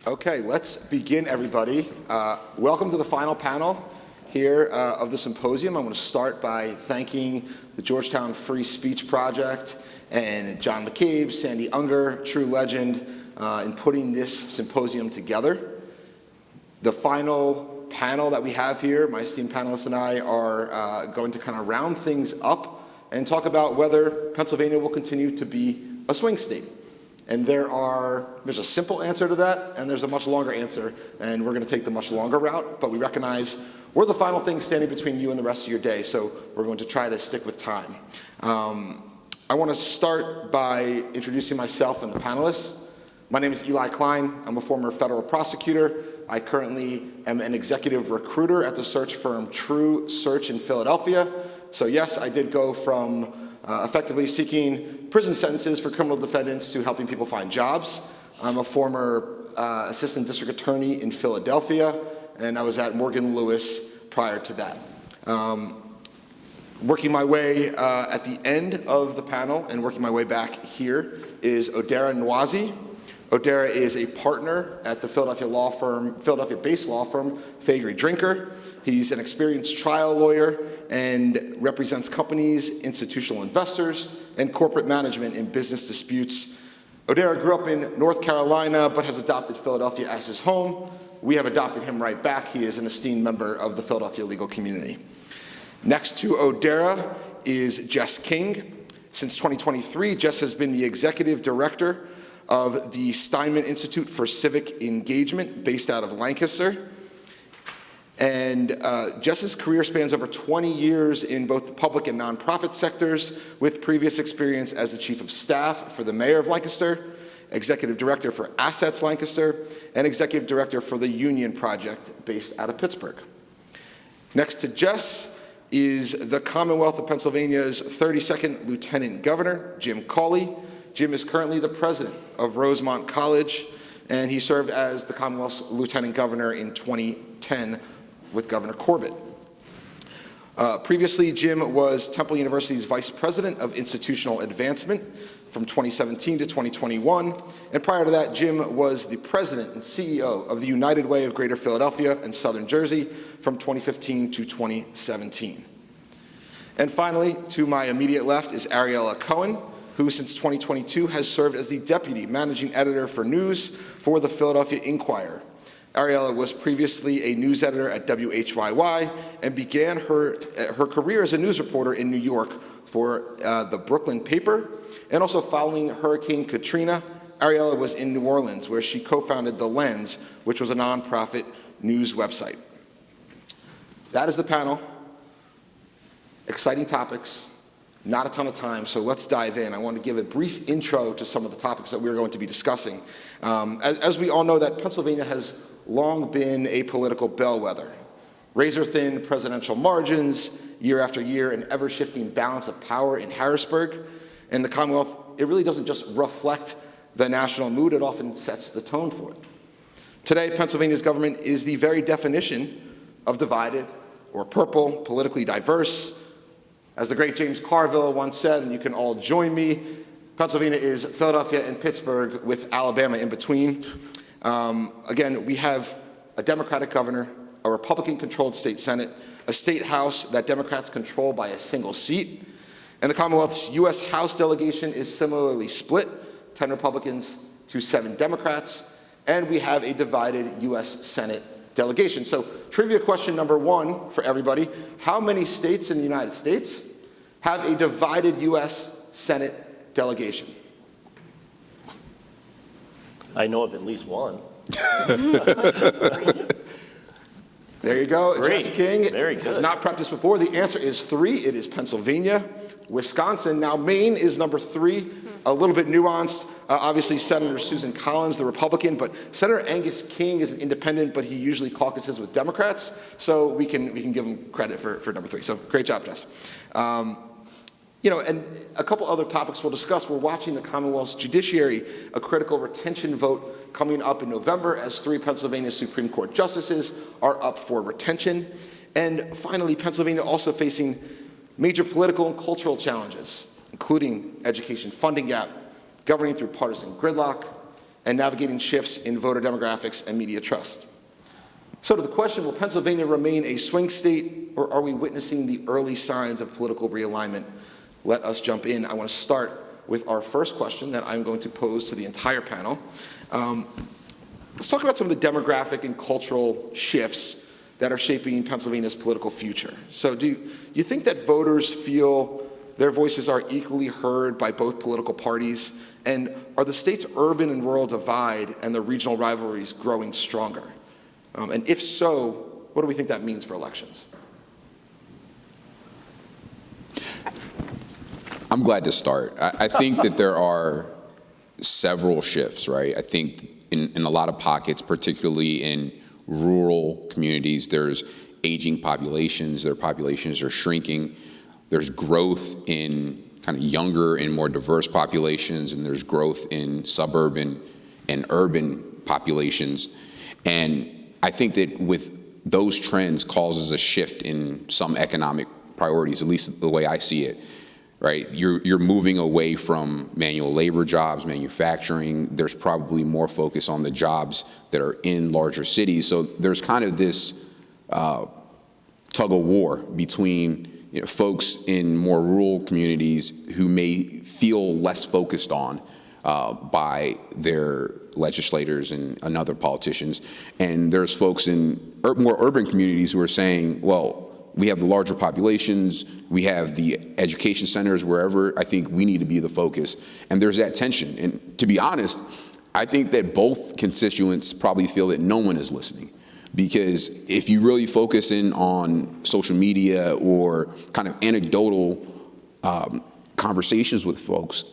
Okay, let's begin, everybody. Welcome to the final panel here of the symposium. I'm going to start by thanking the Georgetown Free Speech Project and John McCabe, Sandy Unger, true legend, in putting this symposium together. The final panel that we have here, my esteemed panelists and I are going to kind of round things up and talk about whether Pennsylvania will continue to be a swing state. And there's a simple answer to that, and there's a much longer answer, and we're going to take the much longer route, but we recognize we're the final thing standing between you and the rest of your day, so we're going to try to stick with time. I want to start by introducing myself and the panelists. My name is Eli Klein. I'm a former federal prosecutor. I currently am an executive recruiter at the search firm True Search in Philadelphia. So yes, I did go from effectively seeking prison sentences for criminal defendants to helping people find jobs. I'm a former assistant district attorney in Philadelphia, and I was at Morgan Lewis prior to that. Working my way at the end of the panel and working my way back here is Oderah Nwaeze. Oderah is a partner at the Philadelphia-based law firm Faegre Drinker. He's an experienced trial lawyer and represents companies, institutional investors, and corporate management in business disputes. Oderah grew up in North Carolina, but has adopted Philadelphia as his home. We have adopted him right back. He is an esteemed member of the Philadelphia legal community. Next to Oderah is Jess King. Since 2023, Jess has been the executive director of the Steinman Institute for Civic Engagement, based out of Lancaster. And Jess's career spans over 20 years in both the public and nonprofit sectors, with previous experience as the chief of staff for the mayor of Lancaster, executive director for Assets Lancaster, and executive director for the Union Project, based out of Pittsburgh. Next to Jess is the Commonwealth of Pennsylvania's 32nd Lieutenant Governor, Jim Cawley. Jim is currently the president of Rosemont College, and he served as the Commonwealth's Lieutenant Governor in 2010 with Governor Corbett. Previously, Jim was Temple University's Vice President of Institutional Advancement from 2017 to 2021, and prior to that, Jim was the President and CEO of the United Way of Greater Philadelphia and Southern Jersey from 2015 to 2017. And finally, to my immediate left is Ariella Cohen, who since 2022 has served as the Deputy Managing Editor for News for the Philadelphia Inquirer. Ariella was previously a news editor at WHYY and began her career as a news reporter in New York for the Brooklyn paper. And also following Hurricane Katrina, Ariella was in New Orleans, where she co-founded The Lens, which was a nonprofit news website. That is the panel. Exciting topics. Not a ton of time, so let's dive in. I want to give a brief intro to some of the topics that we're going to be discussing. As we all know, that Pennsylvania has long been a political bellwether. Razor-thin presidential margins, year after year, an ever-shifting balance of power in Harrisburg. And the Commonwealth, it really doesn't just reflect the national mood, it often sets the tone for it. Today, Pennsylvania's government is the very definition of divided or purple, politically diverse. As the great James Carville once said, and you can all join me, Pennsylvania is Philadelphia and Pittsburgh with Alabama in between. Again, we have a Democratic governor, a Republican-controlled state Senate, a state house that Democrats control by a single seat, and the Commonwealth's U.S. House delegation is similarly split, 10 Republicans to 7 Democrats, and we have a divided U.S. Senate delegation. So trivia question number 1 for everybody: how many states in the United States have a divided U.S. Senate delegation? I know of at least one. There you go. 3. Jess King Very good. has not practiced before. The answer is 3. It is Pennsylvania, Wisconsin. Now Maine is number 3, a little bit nuanced. Obviously, Senator Susan Collins, the Republican, but Senator Angus King is an independent, but he usually caucuses with Democrats, so we can give him credit for number 3. So great job, Jess. And a couple other topics we'll discuss. We're watching the Commonwealth's judiciary, a critical retention vote coming up in November, as 3 Pennsylvania Supreme Court justices are up for retention. And finally, Pennsylvania also facing major political and cultural challenges, including education funding gap, governing through partisan gridlock, and navigating shifts in voter demographics and media trust. So to the question, will Pennsylvania remain a swing state, or are we witnessing the early signs of political realignment? Let us jump in. I want to start with our first question that I'm going to pose to the entire panel. Let's talk about some of the demographic and cultural shifts that are shaping Pennsylvania's political future. So do you think that voters feel their voices are equally heard by both political parties? And are the state's urban and rural divide and the regional rivalries growing stronger? And if so, what do we think that means for elections? I'm glad to start. I think that there are several shifts, right? I think in a lot of pockets, particularly in rural communities, there's aging populations, their populations are shrinking. There's growth in kind of younger and more diverse populations, and there's growth in suburban and urban populations. And I think that with those trends causes a shift in some economic priorities, at least the way I see it, right? You're moving away from manual labor jobs, manufacturing. There's probably more focus on the jobs that are in larger cities. So there's kind of this tug of war between folks in more rural communities who may feel less focused on by their legislators and other politicians. And there's folks in more urban communities who are saying, well, we have the larger populations, we have the education centers wherever. I think we need to be the focus. And there's that tension. And to be honest, I think that both constituents probably feel that no one is listening. Because if you really focus in on social media or kind of anecdotal conversations with folks,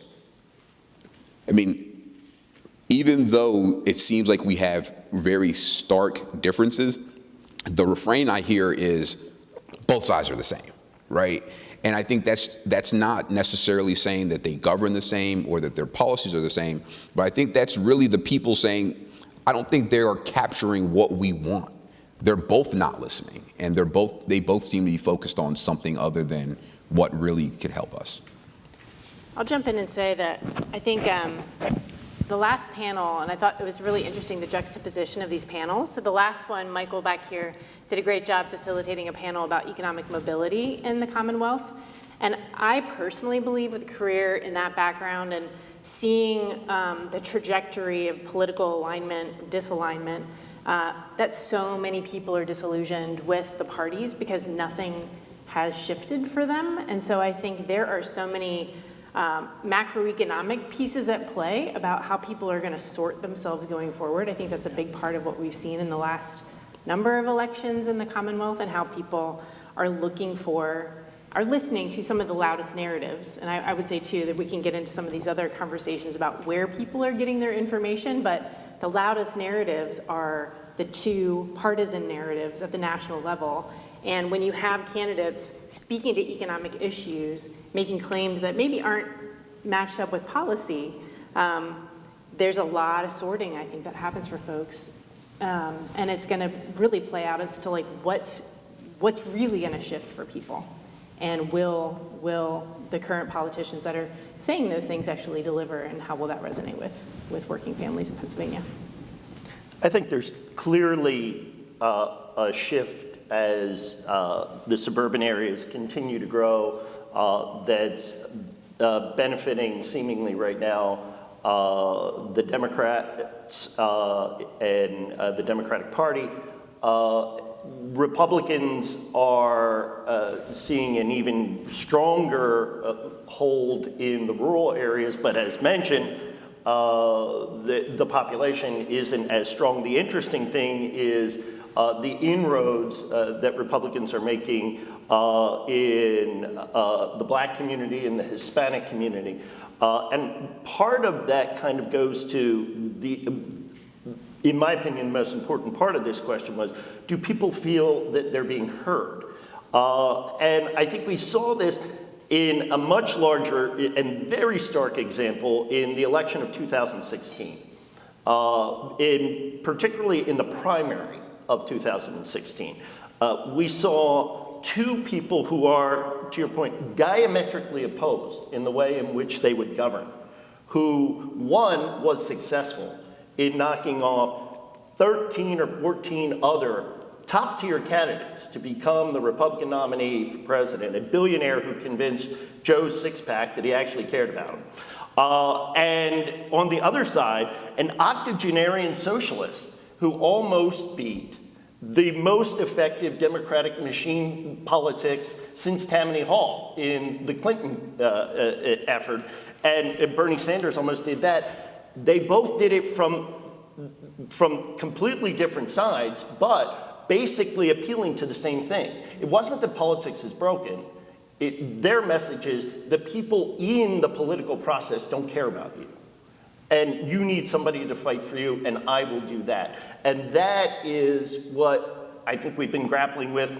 I mean, even though it seems like we have very stark differences, the refrain I hear is both sides are the same, right? And I think that's not necessarily saying that they govern the same or that their policies are the same, but I think that's really the people saying, I don't think they are capturing what we want. They're both not listening, and they both seem to be focused on something other than what really could help us. I'll jump in and say that I think the last panel, and I thought it was really interesting, the juxtaposition of these panels. So the last one, Michael back here did a great job facilitating a panel about economic mobility in the Commonwealth. And I personally believe, with a career in that background and seeing the trajectory of political alignment, disalignment, that so many people are disillusioned with the parties because nothing has shifted for them. And so I think there are so many macroeconomic pieces at play about how people are going to sort themselves going forward. I think that's a big part of what we've seen in the last number of elections in the Commonwealth, and how people are listening to some of the loudest narratives. And I would say, too, that we can get into some of these other conversations about where people are getting their information, but the loudest narratives are the two partisan narratives at the national level. And when you have candidates speaking to economic issues, making claims that maybe aren't matched up with policy, there's a lot of sorting, I think, that happens for folks. And it's going to really play out as to like what's really going to shift for people. And will the current politicians that are saying those things actually deliver, and how will that resonate with working families in Pennsylvania? I think there's clearly a shift as the suburban areas continue to grow that's benefiting seemingly right now the Democrats and the Democratic Party. Republicans are seeing an even stronger hold in the rural areas, but as mentioned, the population isn't as strong. The interesting thing is the inroads that Republicans are making in the Black community and the Hispanic community. And part of that kind of goes to in my opinion, the most important part of this question was, do people feel that they're being heard? And I think we saw this in a much larger and very stark example in the election of 2016, particularly in the primary of 2016. We saw two people who are, to your point, diametrically opposed in the way in which they would govern, who one was successful in knocking off 13 or 14 other top-tier candidates to become the Republican nominee for president, a billionaire who convinced Joe's six-pack that he actually cared about him. And on the other side, an octogenarian socialist who almost beat the most effective Democratic machine politics since Tammany Hall in the Clinton effort, and Bernie Sanders almost did that. They both did it from completely different sides, but basically appealing to the same thing. It wasn't that politics is broken. Their message is the people in the political process don't care about you. And you need somebody to fight for you, and I will do that. And that is what I think we've been grappling with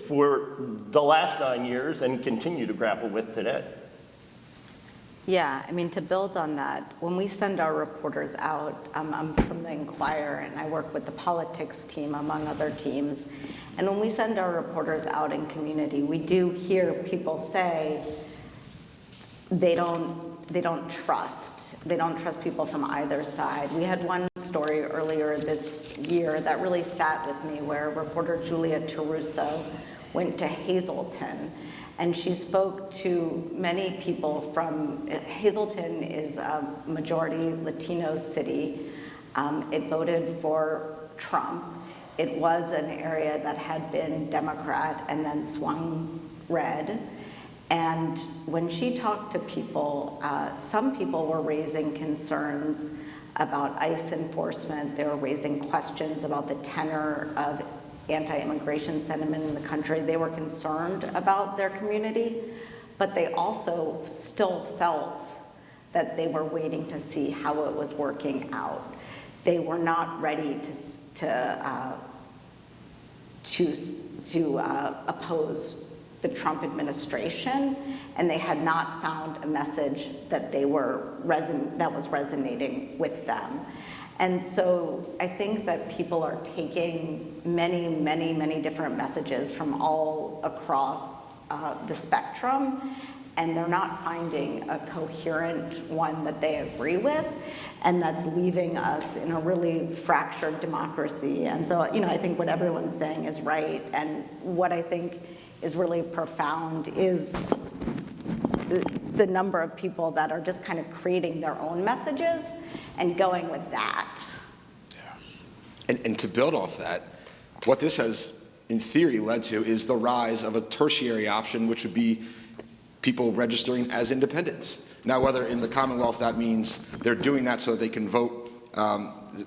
for the last 9 years and continue to grapple with today. Yeah, I mean, to build on that, when we send our reporters out, I'm from the Inquirer and I work with the politics team among other teams. And when we send our reporters out in community, we do hear people say they don't trust people from either side. We had one story earlier this year that really sat with me where reporter Julia Taruso went to Hazleton. And she spoke to many people from, Hazleton is a majority Latino city. It voted for Trump. It was an area that had been Democrat and then swung red. And when she talked to people, some people were raising concerns about ICE enforcement. They were raising questions about the tenor of anti-immigration sentiment in the country. They were concerned about their community, but they also still felt that they were waiting to see how it was working out. They were not ready to oppose the Trump administration, and they had not found a message that that was resonating with them. And so I think that people are taking many, many, many different messages from all across the spectrum, and they're not finding a coherent one that they agree with, and that's leaving us in a really fractured democracy. And so, I think what everyone's saying is right, and what I think is really profound is the number of people that are just kind of creating their own messages and going with that. Yeah. And to build off that, what this has, in theory, led to is the rise of a tertiary option, which would be people registering as independents. Now, whether in the Commonwealth that means they're doing that so that they can vote,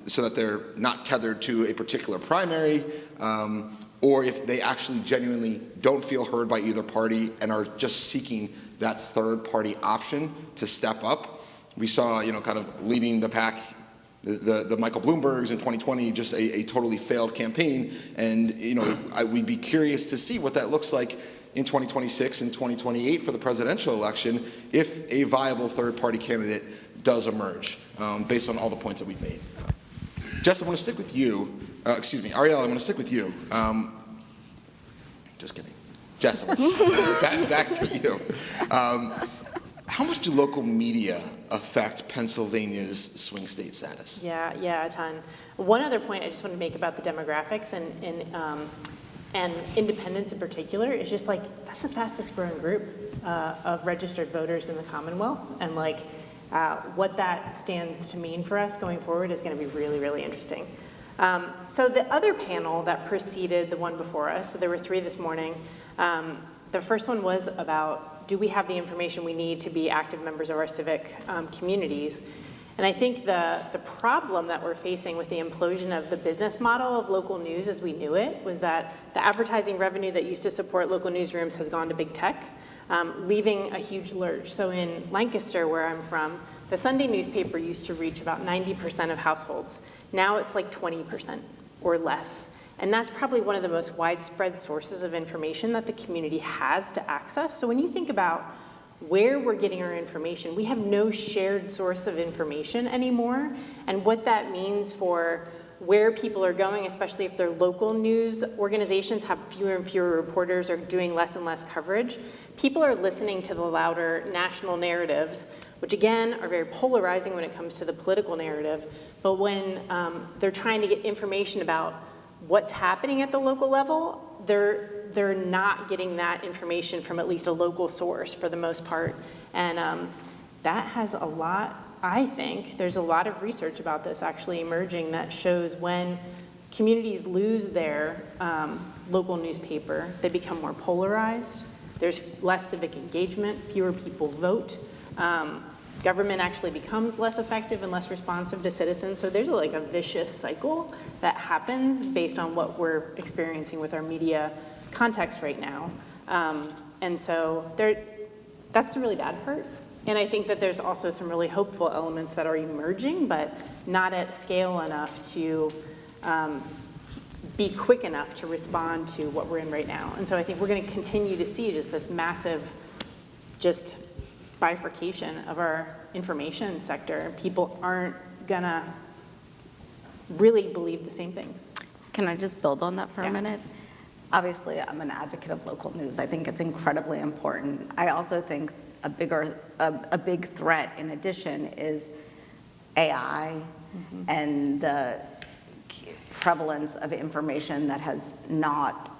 so that they're not tethered to a particular primary, or if they actually genuinely don't feel heard by either party and are just seeking that third party option to step up. We saw, kind of leading the pack, the Michael Bloombergs in 2020, just a totally failed campaign. And, we'd be curious to see what that looks like in 2026 and 2028 for the presidential election if a viable third party candidate does emerge, based on all the points that we've made. Jess, I want to stick with you. Ariella, I want to stick with you. Just kidding. Jess, back to you. How much do local media affect Pennsylvania's swing state status? Yeah, a ton. One other point I just want to make about the demographics and independents in particular is just that's the fastest growing group of registered voters in the Commonwealth, and what that stands to mean for us going forward is going to be really, really interesting. So the other panel that preceded the one before us, so there were 3 this morning, the first one was about, do we have the information we need to be active members of our civic communities? And I think the problem that we're facing with the implosion of the business model of local news as we knew it was that the advertising revenue that used to support local newsrooms has gone to big tech, leaving a huge lurch. So in Lancaster, where I'm from, the Sunday newspaper used to reach about 90% of households. Now it's 20% or less. And that's probably one of the most widespread sources of information that the community has to access. So when you think about where we're getting our information, we have no shared source of information anymore. And what that means for where people are going, especially if their local news organizations have fewer and fewer reporters or doing less and less coverage, people are listening to the louder national narratives which again are very polarizing when it comes to the political narrative. But when they're trying to get information about what's happening at the local level, they're not getting that information from at least a local source for the most part. And that has a lot, I think, there's a lot of research about this actually emerging that shows when communities lose their local newspaper, they become more polarized. There's less civic engagement, fewer people vote. Government actually becomes less effective and less responsive to citizens. So there's like a vicious cycle that happens based on what we're experiencing with our media context right now. And so that's the really bad part. And I think that there's also some really hopeful elements that are emerging, but not at scale enough to be quick enough to respond to what we're in right now. And so I think we're going to continue to see just this massive just bifurcation of our information sector. People aren't going to really believe the same things. Can I just build on that for a minute? Obviously, I'm an advocate of local news. I think it's incredibly important. I also think a big threat in addition is AI and the prevalence of information that is not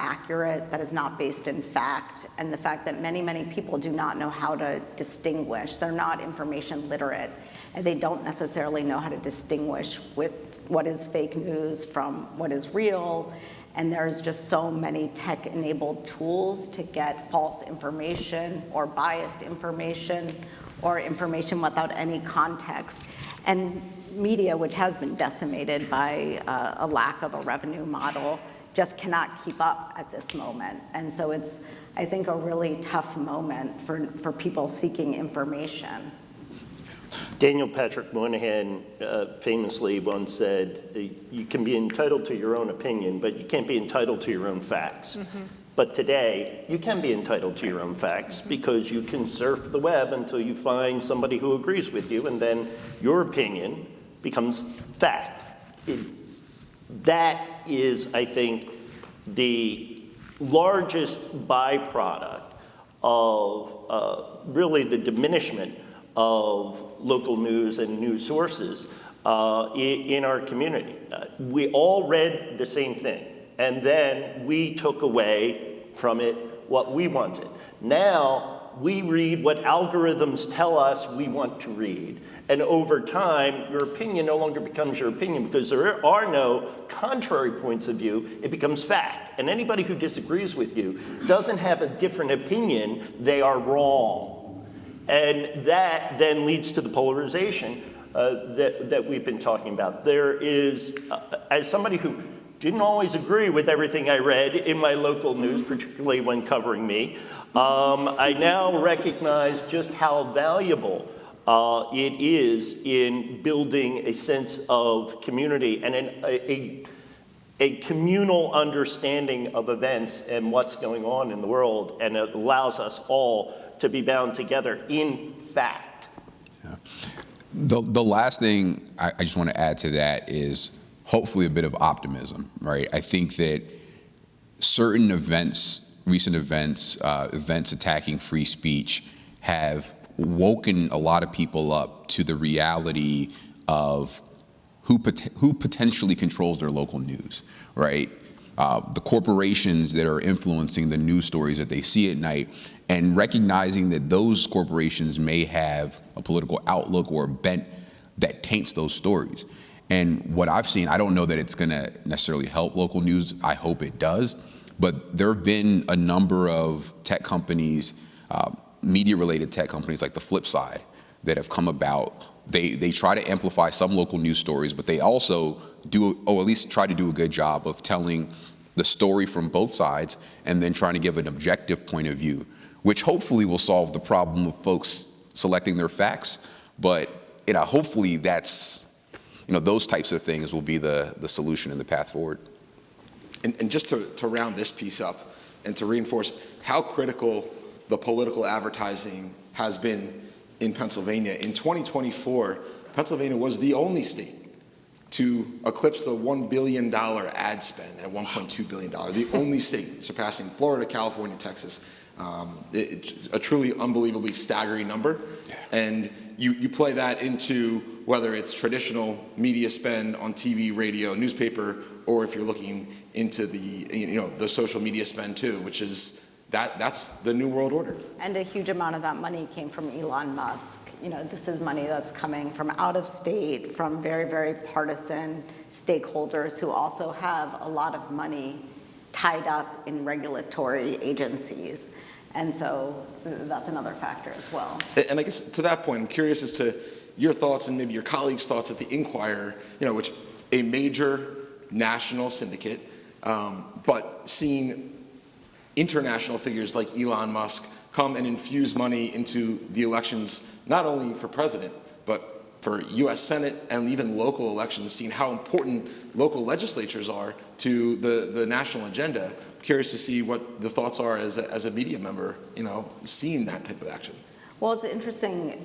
accurate, that is not based in fact, and the fact that many people do not know how to distinguish. They're not information literate, and they don't necessarily know how to distinguish with what is fake news from what is real. And there's just so many tech-enabled tools to get false information or biased information or information without any context. And media, which has been decimated by a lack of a revenue model, just cannot keep up at this moment. And so it's, I think, a really tough moment for people seeking information. Daniel Patrick Moynihan famously once said, you can be entitled to your own opinion, but you can't be entitled to your own facts. But today, you can be entitled to your own facts because you can surf the web until you find somebody who agrees with you, and then your opinion becomes fact. That is, I think, the largest byproduct of really the diminishment of local news and news sources in our community. We all read the same thing, and then we took away from it what we wanted. Now we read what algorithms tell us we want to read. And over time, your opinion no longer becomes your opinion because there are no contrary points of view. It becomes fact. And anybody who disagrees with you doesn't have a different opinion. They are wrong. And that then leads to the polarization that we've been talking about. There is, as somebody who didn't always agree with everything I read in my local news, particularly when covering me, I now recognize just how valuable it is in building a sense of community and a communal understanding of events and what's going on in the world, and it allows us all to be bound together in fact. Yeah. The last thing I just want to add to that is hopefully a bit of optimism, right? I think that certain events, recent events, events attacking free speech have woken a lot of people up to the reality of who potentially controls their local news, right? The corporations that are influencing the news stories that they see at night, and recognizing that those corporations may have a political outlook or a bent that taints those stories. And what I've seen, I don't know that it's gonna necessarily help local news. I hope it does. But there have been a number of tech companies, media-related tech companies like the Flip Side that have come about. They try to amplify some local news stories, but they also do, or at least try to do a good job of telling the story from both sides and then trying to give an objective point of view, which hopefully will solve the problem of folks selecting their facts. But hopefully that's, those types of things will be the solution and the path forward. And just to round this piece up and to reinforce how critical the political advertising has been in Pennsylvania, in 2024, Pennsylvania was the only state to eclipse the $1 billion ad spend at $1.2 billion, the only state surpassing Florida, California, Texas. A truly unbelievably staggering number. And you play that into whether it's traditional media spend on TV, radio, newspaper, or if you're looking into the social media spend too, which is that's the new world order. And a huge amount of that money came from Elon Musk. This is money that's coming from out of state, from very, very partisan stakeholders who also have a lot of money tied up in regulatory agencies. And so that's another factor as well. And I guess to that point, I'm curious as to your thoughts and maybe your colleagues' thoughts at the Inquirer, which a major national syndicate, but seeing international figures like Elon Musk come and infuse money into the elections, not only for president, but for U.S. Senate and even local elections, seeing how important local legislatures are to the national agenda. I'm curious to see what the thoughts are as a media member, seeing that type of action. Well, it's interesting,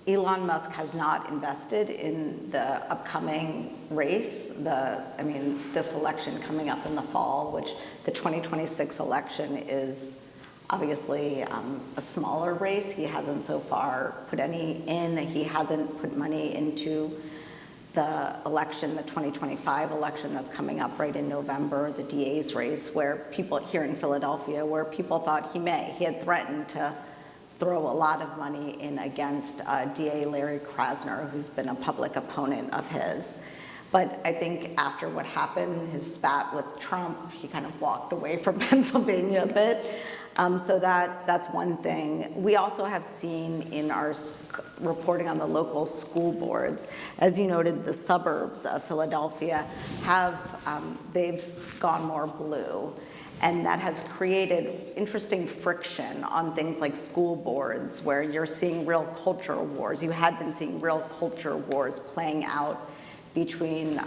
Elon Musk has not invested in the upcoming race, this election coming up in the fall, which the 2026 election is obviously a smaller race. He hasn't so far put any in. He hasn't put money into the election, the 2025 election that's coming up right in November, the DA's race, where people here in Philadelphia, where people thought he had threatened to throw a lot of money in against DA Larry Krasner, who's been a public opponent of his. But I think after what happened, his spat with Trump, he kind of walked away from Pennsylvania a bit. So that's one thing. We also have seen in our reporting on the local school boards, as you noted, the suburbs of Philadelphia they've gone more blue. And that has created interesting friction on things like school boards, where you're seeing real culture wars. You had been seeing real culture wars playing out between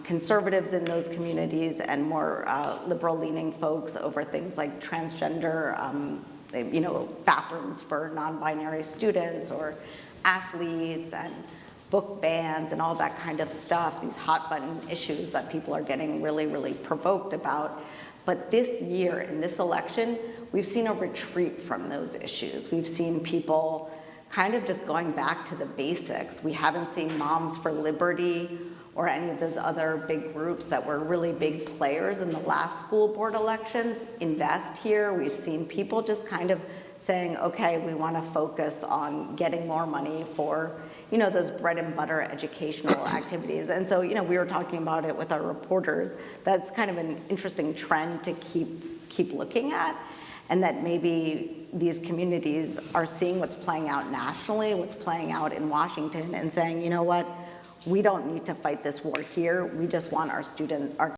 conservatives in those communities and more liberal-leaning folks over things like transgender, bathrooms for non-binary students or athletes and book bans and all that kind of stuff, these hot-button issues that people are getting really, really provoked about. But this year, in this election, we've seen a retreat from those issues. We've seen people kind of just going back to the basics. We haven't seen Moms for Liberty or any of those other big groups that were really big players in the last school board elections invest here. We've seen people just kind of saying, okay, we want to focus on getting more money for, those bread and butter educational activities. And so, we were talking about it with our reporters. That's kind of an interesting trend to keep looking at, and that maybe these communities are seeing what's playing out nationally, what's playing out in Washington, and saying, you know what, we don't need to fight this war here. We just want our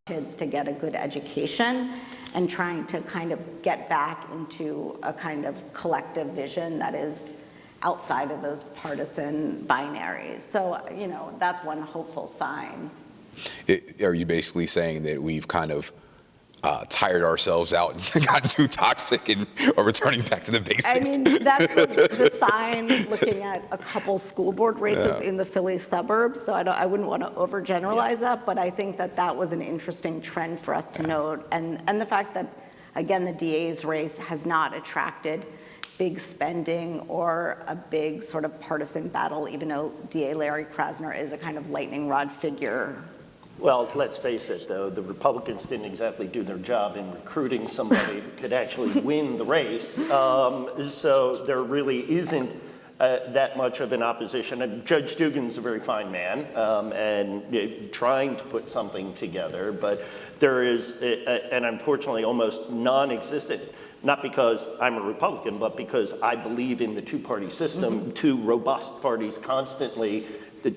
kids to get a good education, and trying to kind of get back into a kind of collective vision that is outside of those partisan binaries. So, that's one hopeful sign. Are you basically saying that we've kind of tired ourselves out and gotten too toxic and are returning back to the basics? I mean, that's the sign looking at a couple school board races in the Philly suburbs. So I wouldn't want to overgeneralize that, but I think that was an interesting trend for us to note. And the fact that, again, the DA's race has not attracted big spending or a big sort of partisan battle, even though DA Larry Krasner is a kind of lightning rod figure. Well, let's face it, though, the Republicans didn't exactly do their job in recruiting somebody who could actually win the race. So there really isn't that much of an opposition. And Judge Dugan's a very fine man and trying to put something together, but there is an unfortunately almost non-existent, not because I'm a Republican, but because I believe in the two-party system, two robust parties constantly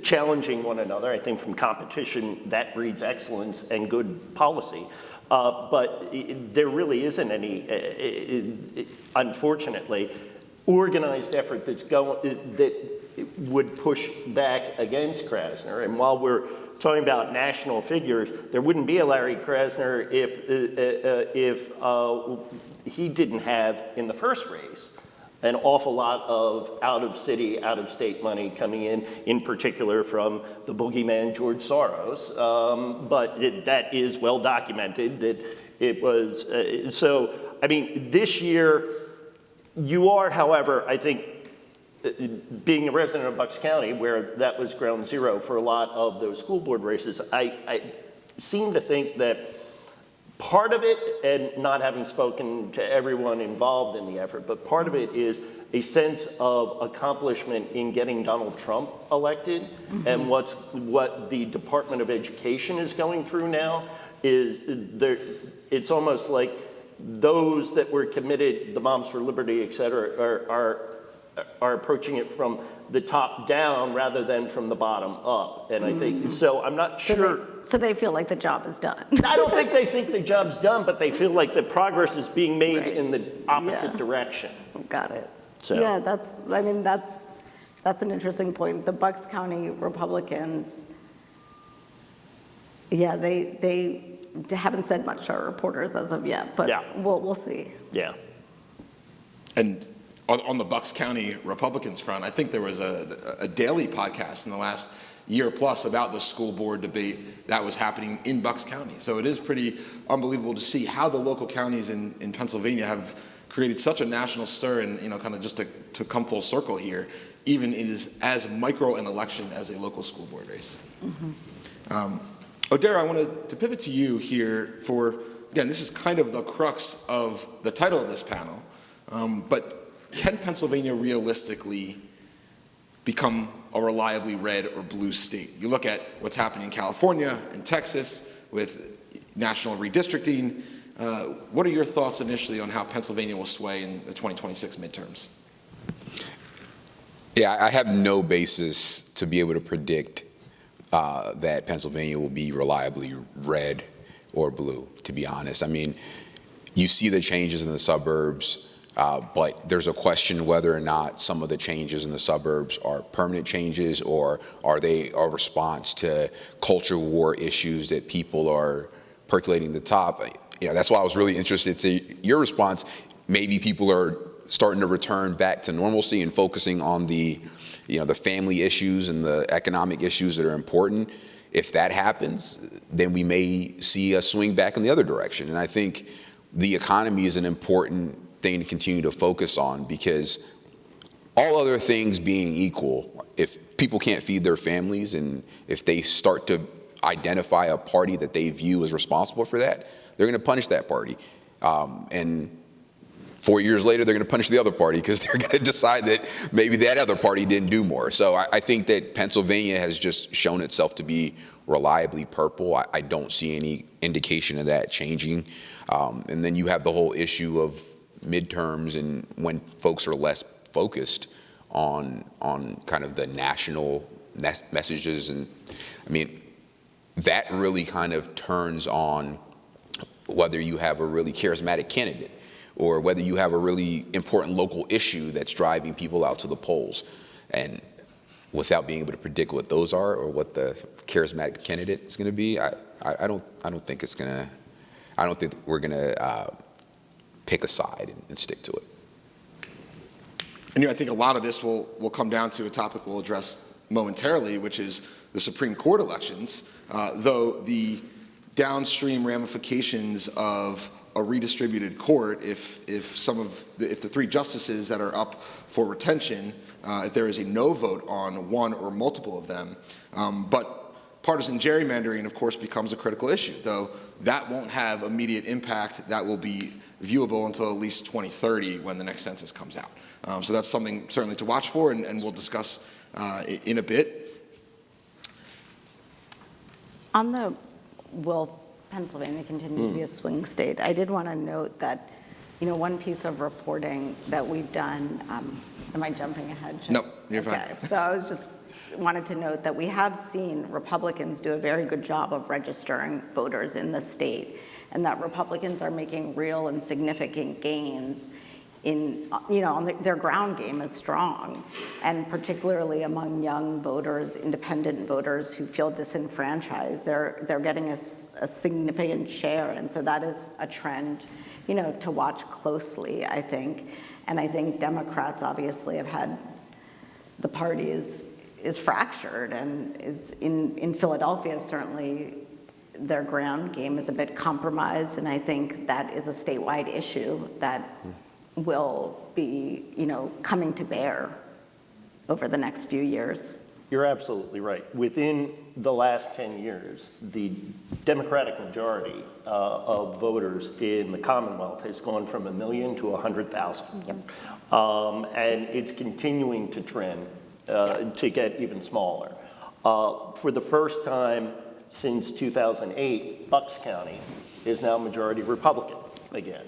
challenging one another. I think from competition, that breeds excellence and good policy. But there really isn't any, unfortunately, organized effort that would push back against Krasner. And while we're talking about national figures, there wouldn't be a Larry Krasner if he didn't have, in the first race, an awful lot of out-of-city, out-of-state money coming in particular from the boogeyman George Soros. But that is well documented that it was, so, I mean, this year, you are, however, I think, being a resident of Bucks County, where that was ground zero for a lot of those school board races, I seem to think that part of it, and not having spoken to everyone involved in the effort, but part of it is a sense of accomplishment in getting Donald Trump elected. And what the Department of Education is going through now is it's almost like those that were committed, the Moms for Liberty, et cetera, are approaching it from the top down rather than from the bottom up. And I think, so I'm not sure. So they feel like the job is done. I don't think they think the job's done, but they feel like the progress is being made Right. in the opposite Yeah. direction. Got it. So. Yeah, that's an interesting point. The Bucks County Republicans, yeah, they haven't said much to our reporters as of yet, but Yeah. we'll see. Yeah. And on the Bucks County Republicans front, I think there was a daily podcast in the last year plus about the school board debate that was happening in Bucks County. So it is pretty unbelievable to see how the local counties in Pennsylvania have created such a national stir, and kind of just to come full circle here, even it is as micro an election as a local school board race. Oderah, I wanted to pivot to you here for, again, this is kind of the crux of the title of this panel, but can Pennsylvania realistically become a reliably red or blue state? You look at what's happening in California and Texas with national redistricting. What are your thoughts initially on how Pennsylvania will sway in the 2026 midterms? Yeah, I have no basis to be able to predict that Pennsylvania will be reliably red or blue, to be honest. I mean, you see the changes in the suburbs, but there's a question whether or not some of the changes in the suburbs are permanent changes, or are they a response to culture war issues that people are percolating to the top. That's why I was really interested to your response. Maybe people are starting to return back to normalcy and focusing on the family issues and the economic issues that are important. If that happens, then we may see a swing back in the other direction. And I think the economy is an important thing to continue to focus on, because all other things being equal, if people can't feed their families and if they start to identify a party that they view as responsible for that, they're going to punish that party. And 4 years later, they're going to punish the other party because they're going to decide that maybe that other party didn't do more. So I think that Pennsylvania has just shown itself to be reliably purple. I don't see any indication of that changing. And then you have the whole issue of midterms and when folks are less focused on kind of the national messages. And I mean, that really kind of turns on whether you have a really charismatic candidate or whether you have a really important local issue that's driving people out to the polls. And without being able to predict what those are or what the charismatic candidate is going to be, I don't think we're going to pick a side and stick to it. And I think a lot of this will come down to a topic we'll address momentarily, which is the Supreme Court elections, though the downstream ramifications of a redistributed court, if the three justices that are up for retention, if there is a no vote on one or multiple of them, but partisan gerrymandering, of course, becomes a critical issue, though that won't have immediate impact. That will be viewable until at least 2030 when the next census comes out. So that's something certainly to watch for, and we'll discuss in a bit. On the will Pennsylvania continue to be a swing state, I did want to note that, one piece of reporting that we've done, am I jumping ahead? No, you're fine. Okay, so I was just wanted to note that we have seen Republicans do a very good job of registering voters in the state, and that Republicans are making real and significant gains in, their ground game is strong, and particularly among young voters, independent voters who feel disenfranchised, they're getting a significant share, and so that is a trend, to watch closely, I think. And I think Democrats obviously have had, the party is fractured, and is in Philadelphia, certainly their ground game is a bit compromised, and I think that is a statewide issue that will be, coming to bear over the next few years. You're absolutely right. Within the last 10 years, the Democratic majority of voters in the Commonwealth has gone from 1 million to 100,000. Yep. And it's continuing to trend to get even smaller. For the first time since 2008, Bucks County is now majority Republican again.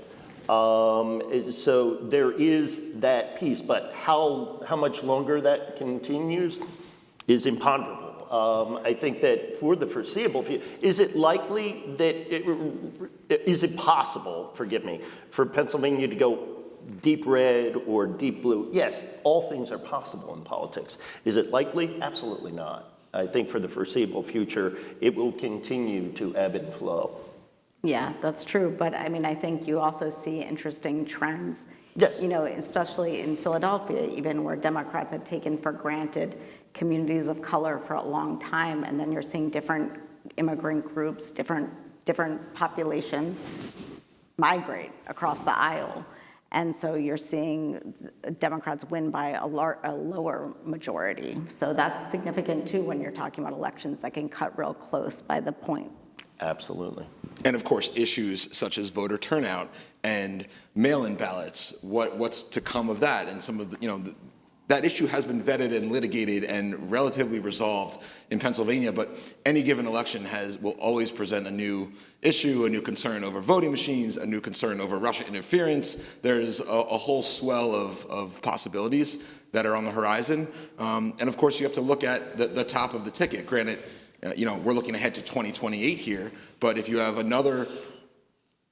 So there is that piece, but how much longer that continues is imponderable. I think that for the foreseeable future, is it likely that, is it possible, forgive me, for Pennsylvania to go deep red or deep blue? Yes, all things are possible in politics. Is it likely? Absolutely not. I think for the foreseeable future, it will continue to ebb and flow. Yeah, that's true. But I mean, I think you also see interesting trends. Yes. You know, especially in Philadelphia, even where Democrats have taken for granted communities of color for a long time, and then you're seeing different immigrant groups, different populations migrate across the aisle. And so you're seeing Democrats win by a lower majority. So that's significant too when you're talking about elections that can cut real close by the point. Absolutely. And of course, issues such as voter turnout and mail-in ballots, what's to come of that, and some of the, that issue has been vetted and litigated and relatively resolved in Pennsylvania, but any given election will always present a new issue, a new concern over voting machines, a new concern over Russia interference. There's a whole swell of possibilities that are on the horizon. And of course, you have to look at the top of the ticket. Granted, we're looking ahead to 2028 here, but if you have another,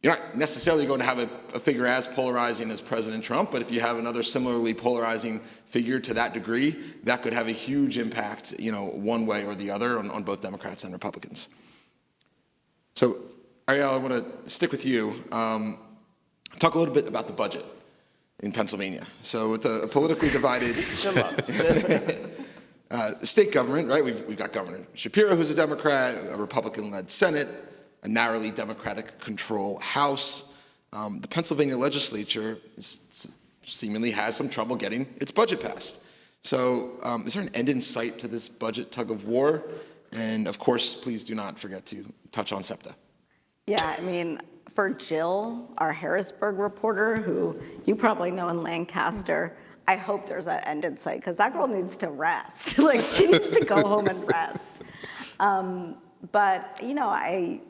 you're not necessarily going to have a figure as polarizing as President Trump, but if you have another similarly polarizing figure to that degree, that could have a huge impact, one way or the other on both Democrats and Republicans. So, Ariella, I want to stick with you. Talk a little bit about the budget in Pennsylvania. So with a politically divided state government, right? We've got Governor Shapiro, who's a Democrat, a Republican-led Senate, a narrowly Democratic control House. The Pennsylvania legislature seemingly has some trouble getting its budget passed. So is there an end in sight to this budget tug of war? And of course, please do not forget to touch on SEPTA. Yeah, I mean, for Jill, our Harrisburg reporter, who you probably know in Lancaster, I hope there's an end in sight, because that girl needs to rest. Like, she needs to go home and rest. But, I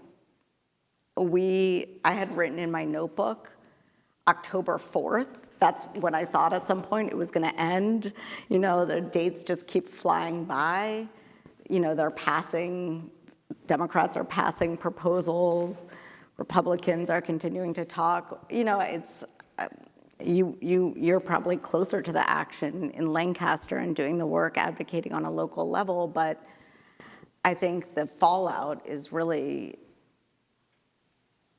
had written in my notebook October 4th. That's when I thought at some point it was going to end. The dates just keep flying by. Democrats are passing proposals. Republicans are continuing to talk. You're probably closer to the action in Lancaster and doing the work advocating on a local level, but I think the fallout is really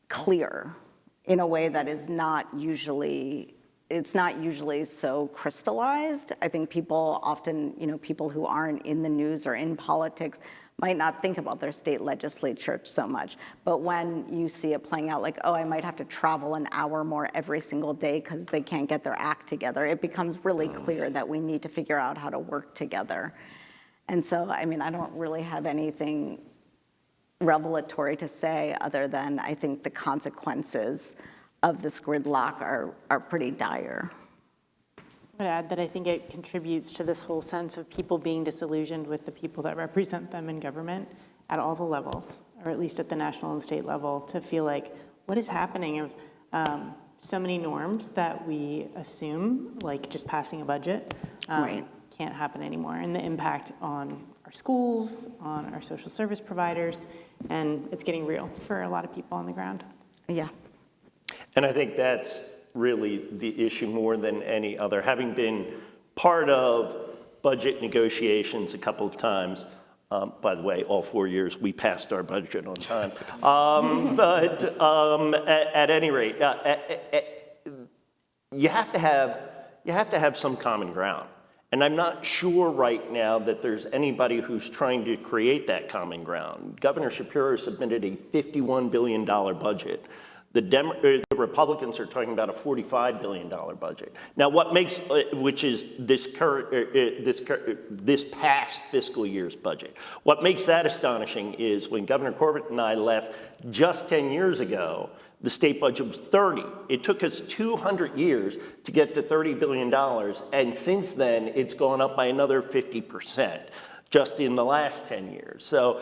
clear in a way that is not usually so crystallized. I think people often, people who aren't in the news or in politics might not think about their state legislature so much. But when you see it playing out like, oh, I might have to travel an hour more every single day because they can't get their act together, it becomes really clear that we need to figure out how to work together. And so, I don't really have anything revelatory to say other than I think the consequences of this gridlock are pretty dire. I would add that I think it contributes to this whole sense of people being disillusioned with the people that represent them in government at all the levels, or at least at the national and state level, to feel like what is happening of so many norms that we assume, like just passing a budget, Right. can't happen anymore, and the impact on our schools, on our social service providers, and it's getting real for a lot of people on the ground. Yeah. And I think that's really the issue more than any other. Having been part of budget negotiations a couple of times, by the way, all 4 years we passed our budget on time. But at any rate, you have to have some common ground. And I'm not sure right now that there's anybody who's trying to create that common ground. Governor Shapiro submitted a $51 billion budget The Republicans are talking about a $45 billion budget. Now, what makes, which is this past fiscal year's budget. What makes that astonishing is when Governor Corbett and I left just 10 years ago, the state budget was 30. It took us 200 years to get to $30 billion, and since then, it's gone up by another 50%. Just in the last 10 years. So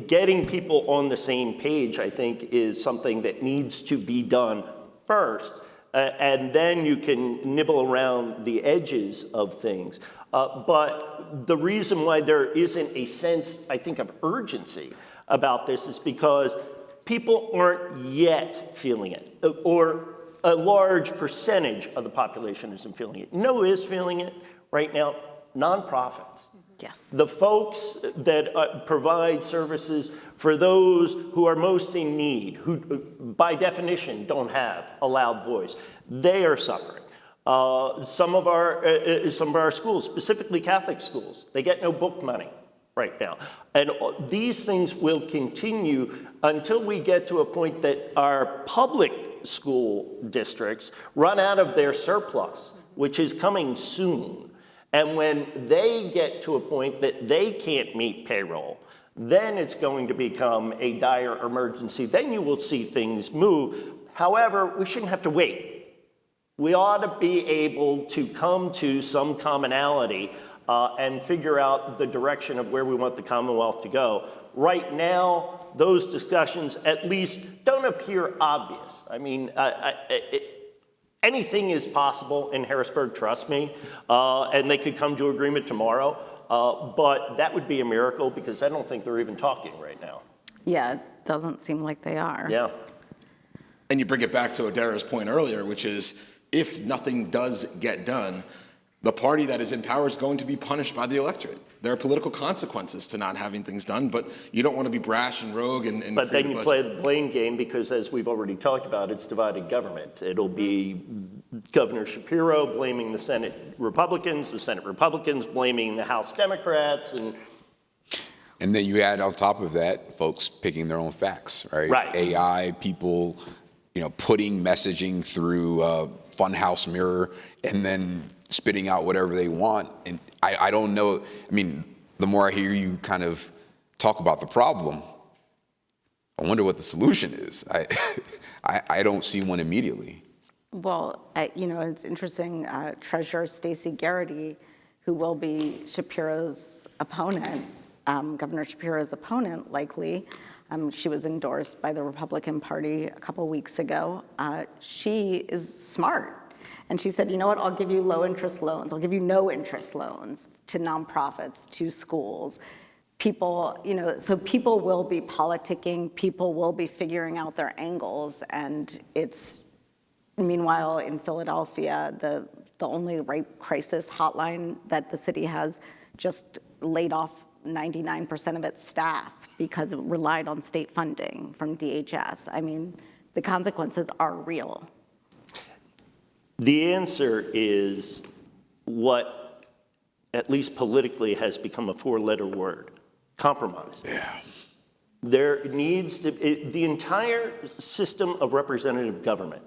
getting people on the same page, I think, is something that needs to be done first, and then you can nibble around the edges of things. But the reason why there isn't a sense, I think, of urgency about this is because people aren't yet feeling it, or a large percentage of the population isn't feeling it. You know who is feeling it right now? Nonprofits. Yes. The folks that provide services for those who are most in need, who by definition don't have a loud voice, they are suffering. Some of our schools, specifically Catholic schools, they get no book money right now. And these things will continue until we get to a point that our public school districts run out of their surplus, which is coming soon. And when they get to a point that they can't meet payroll, then it's going to become a dire emergency. Then you will see things move. However, we shouldn't have to wait. We ought to be able to come to some commonality and figure out the direction of where we want the Commonwealth to go. Right now, those discussions at least don't appear obvious. I mean, anything is possible in Harrisburg, trust me, and they could come to agreement tomorrow, but that would be a miracle because I don't think they're even talking right now. Yeah, it doesn't seem like they are. Yeah. And you bring it back to Oderah's point earlier, which is if nothing does get done, the party that is in power is going to be punished by the electorate. There are political consequences to not having things done, but you don't want to be brash and rogue and But create then you a play budget. the blame game because, as we've already talked about, it's divided government. It'll be Governor Shapiro blaming the Senate Republicans, the Senate Republicans blaming the House Democrats, and And then you add on top of that, folks picking their own facts, right? Right. AI, people, putting messaging through Funhouse Mirror and then spitting out whatever they want. And I don't know. I mean, the more I hear you kind of talk about the problem, I wonder what the solution is. I don't see one immediately. Well, it's interesting. Treasurer Stacey Garrity, who will be Shapiro's opponent, Governor Shapiro's opponent, likely. She was endorsed by the Republican Party a couple weeks ago. She is smart. And she said, you know what, I'll give you low interest loans. I'll give you no interest loans to nonprofits, to schools. People, so people will be politicking, people will be figuring out their angles. And meanwhile, in Philadelphia, the only rape crisis hotline that the city has just laid off 99% of its staff because it relied on state funding from DHS. I mean, the consequences are real. the answer is what, at least politically, has become a four-letter word: compromise. Yeah. There needs to, the entire system of representative government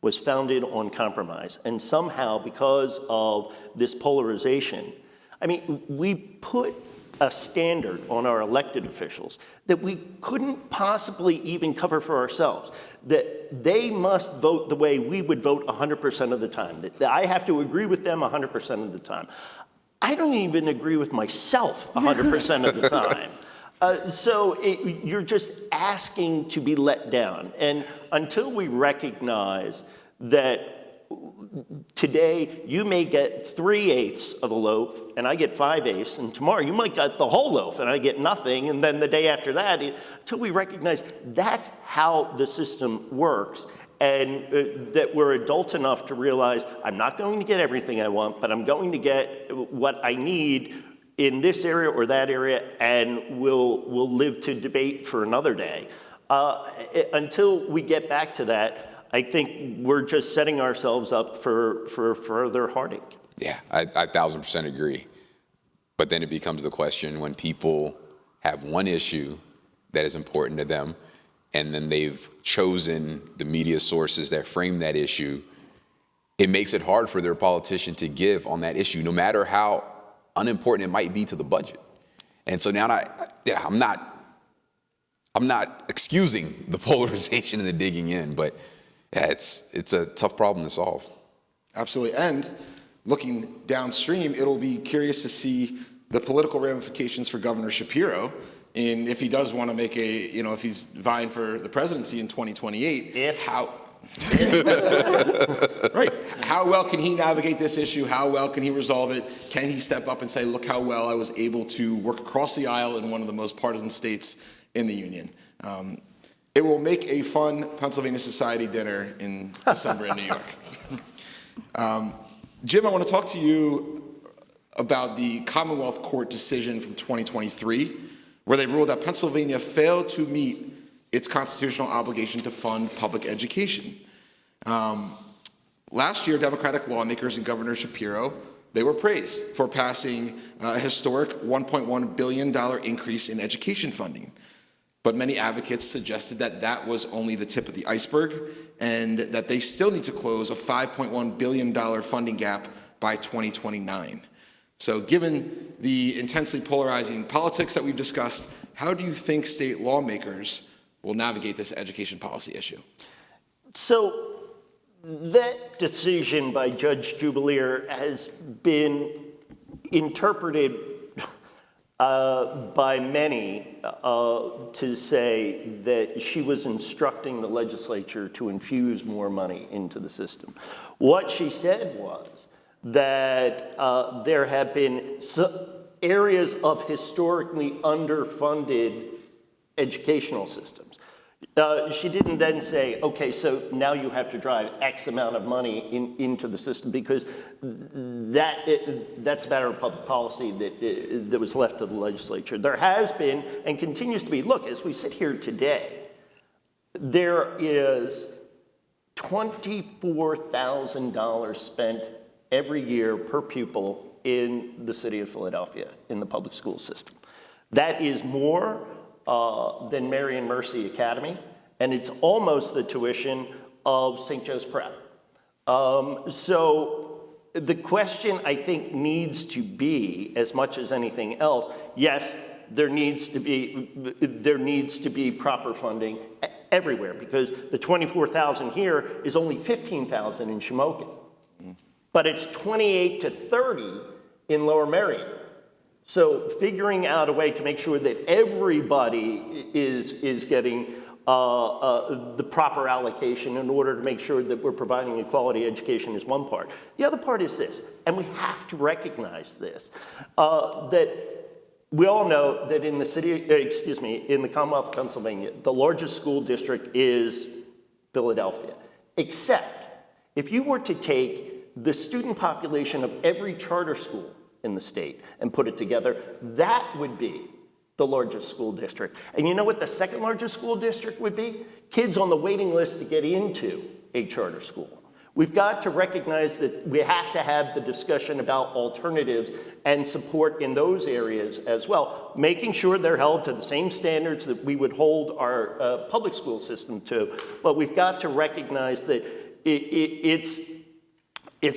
was founded on compromise. And somehow, because of this polarization, I mean, we put a standard on our elected officials that we couldn't possibly even cover for ourselves, that they must vote the way we would vote 100% of the time, that I have to agree with them 100% of the time. I don't even agree with myself 100% of the time. You're just asking to be let down. And until we recognize that today you may get 3/8 of a loaf and I get 5/8, and tomorrow you might get the whole loaf and I get nothing, and then the day after that, until we recognize that's how the system works, and that we're adult enough to realize I'm not going to get everything I want, but I'm going to get what I need in this area or that area, and we'll live to debate for another day. Until we get back to that, I think we're just setting ourselves up for further heartache. Yeah, I 1,000% agree. But then it becomes the question when people have one issue that is important to them and then they've chosen the media sources that frame that issue, it makes it hard for their politician to give on that issue, no matter how unimportant it might be to the budget. And so now I'm not excusing the polarization and the digging in, but yeah, it's a tough problem to solve. Absolutely. And looking downstream, it'll be curious to see the political ramifications for Governor Shapiro in if he does want to make if he's vying for the presidency in 2028, right. How well can he navigate this issue? How well can he resolve it? Can he step up and say, look how well I was able to work across the aisle in one of the most partisan states in the union? It will make a fun Pennsylvania Society dinner in December in New York. Jim, I want to talk to you about the Commonwealth Court decision from 2023, where they ruled that Pennsylvania failed to meet its constitutional obligation to fund public education. Last year, Democratic lawmakers and Governor Shapiro, they were praised for passing a historic $1.1 billion increase in education funding. But many advocates suggested that that was only the tip of the iceberg and that they still need to close a $5.1 billion funding gap by 2029. So given the intensely polarizing politics that we've discussed, how do you think state lawmakers will navigate this education policy issue? So that decision by Judge Jubileer has been interpreted by many to say that she was instructing the legislature to infuse more money into the system. What she said was that there have been areas of historically underfunded educational systems. She didn't then say, okay, so now you have to drive X amount of money into the system, because that's a matter of public policy that was left to the legislature. There has been and continues to be, look, as we sit here today, there is $24,000 spent every year per pupil in the city of Philadelphia in the public school system. That is more than Mary and Mercy Academy, and it's almost the tuition of St. Joe's Prep. So the question, I think, needs to be, as much as anything else, yes, there needs to be proper funding everywhere, because the 24,000 here is only 15,000 in Shamokin, but it's 28 to 30 in Lower Merion. So figuring out a way to make sure that everybody is getting the proper allocation in order to make sure that we're providing a quality education is one part. The other part is this, and we have to recognize this, that we all know that in the in the Commonwealth of Pennsylvania, the largest school district is Philadelphia, except if you were to take the student population of every charter school in the state and put it together, that would be the largest school district. And you know what the second largest school district would be? Kids on the waiting list to get into a charter school. We've got to recognize that we have to have the discussion about alternatives and support in those areas as well, making sure they're held to the same standards that we would hold our public school system to. But we've got to recognize that it's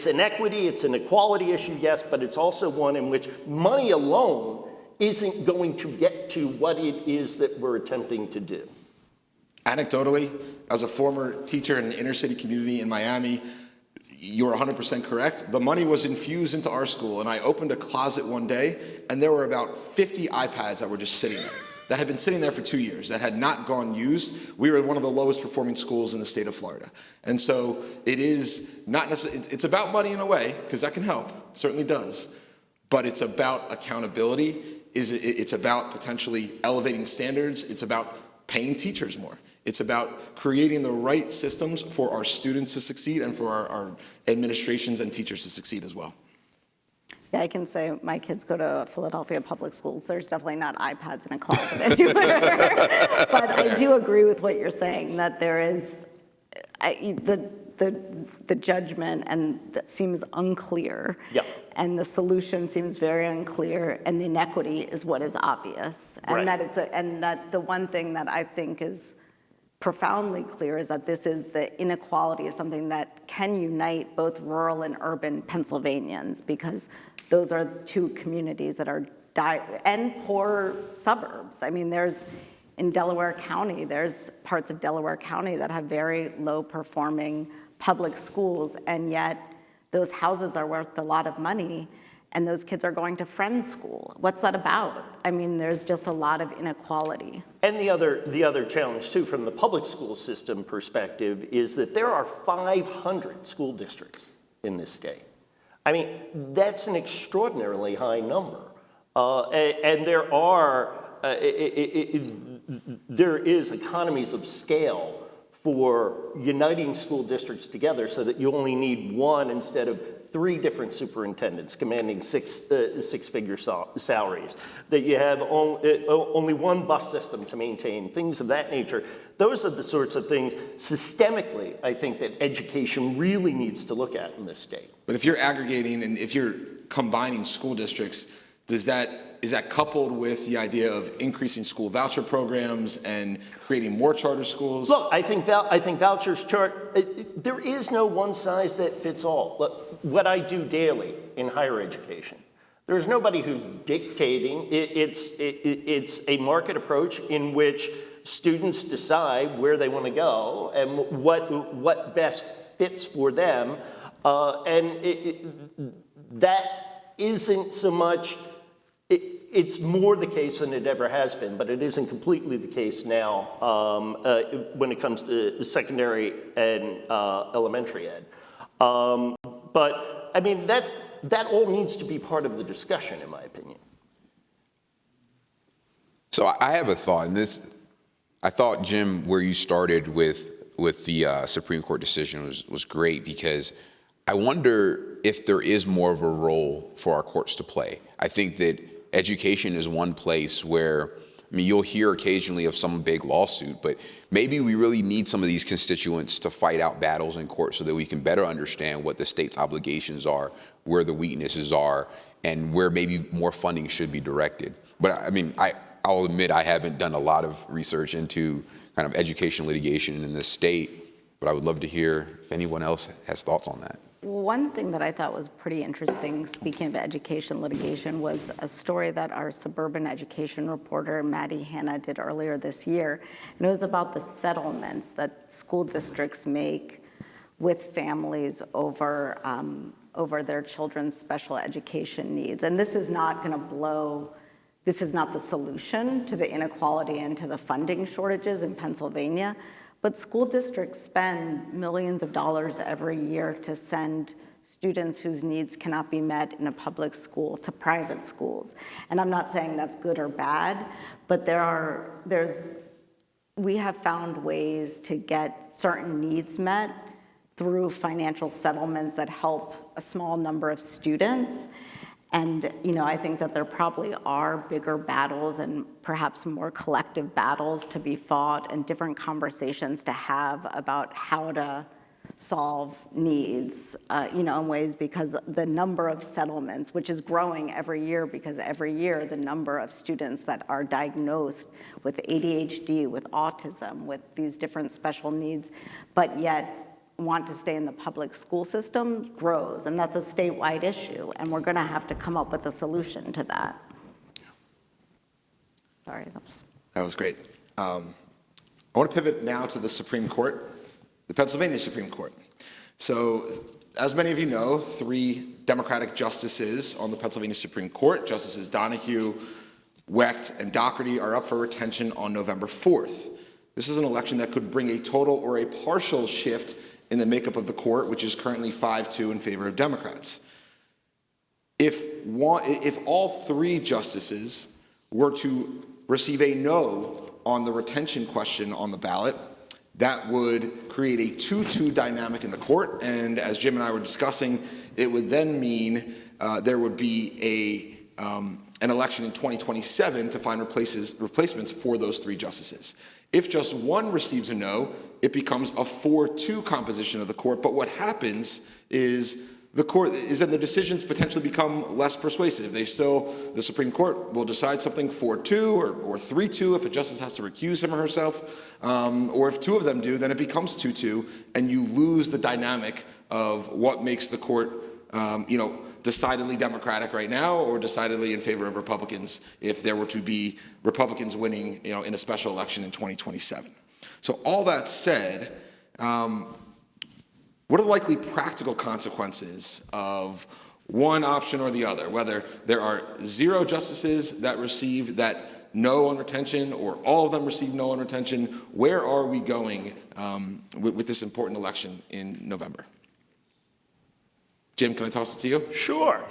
an equity, it's an equality issue, yes, but it's also one in which money alone isn't going to get to what it is that we're attempting to do. Anecdotally, as a former teacher in an inner city community in Miami, you're 100% correct. The money was infused into our school, and I opened a closet one day, and there were about 50 iPads that were just sitting there, that had been sitting there for 2 years, that had not gone used. We were one of the lowest performing schools in the state of Florida. And so it is not necessarily, it's about money in a way, because that can help, it certainly does, but it's about accountability. It's about potentially elevating standards. It's about paying teachers more. It's about creating the right systems for our students to succeed and for our administrations and teachers to succeed as well. Yeah, I can say my kids go to Philadelphia public schools. There's definitely not iPads in a closet anywhere. But I do agree with what you're saying, that there is the judgment, and that seems unclear. Yeah. And the solution seems very unclear, and the inequity is what is obvious. And Right. that that the one thing that I think is profoundly clear is that the inequality is something that can unite both rural and urban Pennsylvanians, because those are two communities that are and poor suburbs. I mean, in Delaware County, there's parts of Delaware County that have very low performing public schools, and yet those houses are worth a lot of money, and those kids are going to friends' school. What's that about? I mean, there's just a lot of inequality. And the other challenge too, from the public school system perspective, is that there are 500 school districts in this state. I mean, that's an extraordinarily high number. And there is economies of scale for uniting school districts together so that you only need one instead of 3 different superintendents commanding six-figure salaries, that you have only one bus system to maintain, things of that nature. Those are the sorts of things systemically, I think, that education really needs to look at in this state. But if you're aggregating and if you're combining school districts, is that coupled with the idea of increasing school voucher programs and creating more charter schools? Look, I think vouchers there is no one size that fits all. Look, what I do daily in higher education, there's nobody who's dictating. It's a market approach in which students decide where they want to go and what best fits for them, that isn't so much. It's more the case than it ever has been, but it isn't completely the case now when it comes to secondary and elementary ed. But I mean, that all needs to be part of the discussion, in my opinion. So I have a thought, and I thought, Jim, where you started with the Supreme Court decision was great, because I wonder if there is more of a role for our courts to play. I think that education is one place where, I mean, you'll hear occasionally of some big lawsuit, but maybe we really need some of these constituents to fight out battles in court so that we can better understand what the state's obligations are, where the weaknesses are, and where maybe more funding should be directed. But I mean, I'll admit I haven't done a lot of research into kind of education litigation in this state, but I would love to hear if anyone else has thoughts on that. One thing that I thought was pretty interesting, speaking of education litigation, was a story that our suburban education reporter, Maddie Hanna, did earlier this year. And it was about the settlements that school districts make with families over their children's special education needs. And this is not this is not the solution to the inequality and to the funding shortages in Pennsylvania. But school districts spend millions of dollars every year to send students whose needs cannot be met in a public school to private schools. And I'm not saying that's good or bad, but we have found ways to get certain needs met through financial settlements that help a small number of students. And I think that there probably are bigger battles and perhaps more collective battles to be fought and different conversations to have about how to solve needs, in ways, because the number of settlements, which is growing every year, because every year the number of students that are diagnosed with ADHD, with autism, with these different special needs, but yet want to stay in the public school system grows, and that's a statewide issue, and we're going to have to come up with a solution to that. Sorry, that was great. I want to pivot now to the Supreme Court, the Pennsylvania Supreme Court. So, as many of you know, 3 Democratic justices on the Pennsylvania Supreme Court, Justices Donahue, Wecht, and Doherty, are up for retention on November 4th. This is an election that could bring a total or a partial shift in the makeup of the court, which is currently 5-2 in favor of Democrats. If all 3 justices were to receive a no on the retention question on the ballot, that would create a 2-2 dynamic in the court, and as Jim and I were discussing, it would then mean there would be an election in 2027 to find replacements for those 3 justices. If just one receives a no, it becomes a 4-2 composition of the court, but what happens is the court is that the decisions potentially become less persuasive. The Supreme Court will decide something 4-2 or 3-2 if a justice has to recuse him or herself, or if two of them do, then it becomes 2-2, and you lose the dynamic of what makes the court, decidedly Democratic right now or decidedly in favor of Republicans if there were to be Republicans winning, in a special election in 2027. So all that said, what are the likely practical consequences of one option or the other, whether there are 0 justices that receive that no on retention or all of them receive no on retention? Where are we going with this important election in November? Jim, can I toss it to you? Sure.